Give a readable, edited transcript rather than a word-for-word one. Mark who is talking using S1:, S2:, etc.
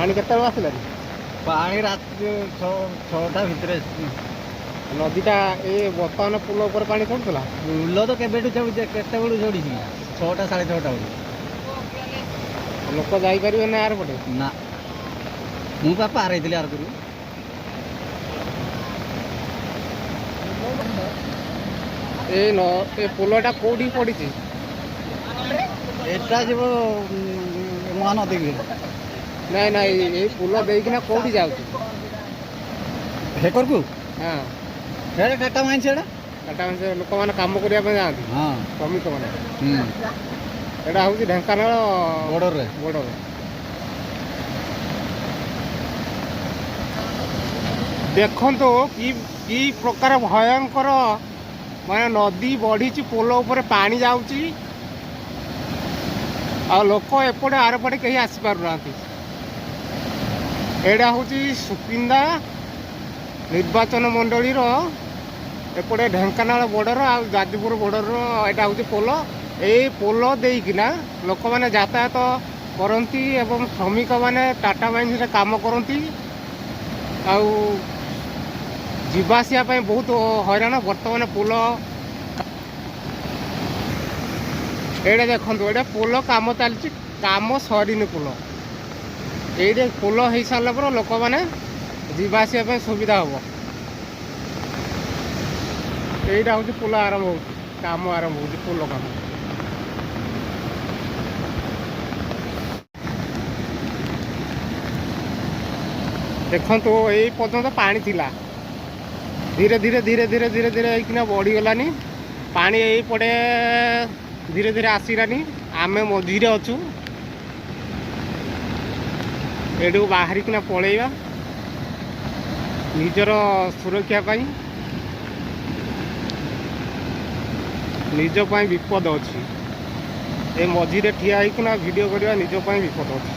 S1: पानी केतेबेଳୁ ଆସିଲାନି?
S2: पानी रात 6टा भितर
S1: नदीटा ए वर्तमान पुल ऊपर पानी चढ़ुला?
S2: पुल तो केबेठू चढ़ुचे केतेबेଳू चढ़ी 6टा 6:30 बेलू
S1: लोक जाइपारे ना यार पटे
S2: ना मु पापा हारई आर करू
S1: ए पुलटा कोठी पड़ी?
S2: एटा जीव महानदी
S1: नाई नाई ये पुल देकिना कोठी जाउची?
S2: हेकर को
S1: हाँ
S2: हेडा टाटा माइन सेडा
S1: टाटा माइन लोक माने काम करिया पे जाती
S2: हां
S1: श्रमिक माने एटा होची ढेंकानाल
S2: बॉर्डर रे
S1: देखो कि प्रकार भयंकर माने नदी बढ़ी पोल उपर पानी जाऊँगी आ लोक एपटे आरपटे कहीं आसीपार ना। एटा हूँ सुकिंदा निर्वाचन मंडली एपटे ढेंकानाल बॉर्डर आ जाजपुर बॉर्डर एटा हूँ पोल। ये पोल देकिना लोक मैंने यातायात करती एवं श्रमिक मैंने टाटा माइन्स रे काम करती जीवासिया बहुत हैरान। बर्तमान पोल एडे देखो ये पोल काम चलती काम सरीनी पोल ये पोल हो सारा पर लोक मैंने जीवासिया सुविधा हम। यहीटा हूँ पोल आरंभ हो काम आरंभ हो पोल काम। देखो यही पर्यंत पानी थिला धीरे धीरे धीरे धीरे धीरे धीरे होना बढ़ीगलानी पानी यही पटे धीरे धीरे आसलानी आम मझीरे अच्छू एडू बाहर किना पलैया निजर सुरक्षा पाई निज पाई विपद अच्छी ए मझीरे ठिया होना वीडियो करवा निज पाई विपद अच्छी।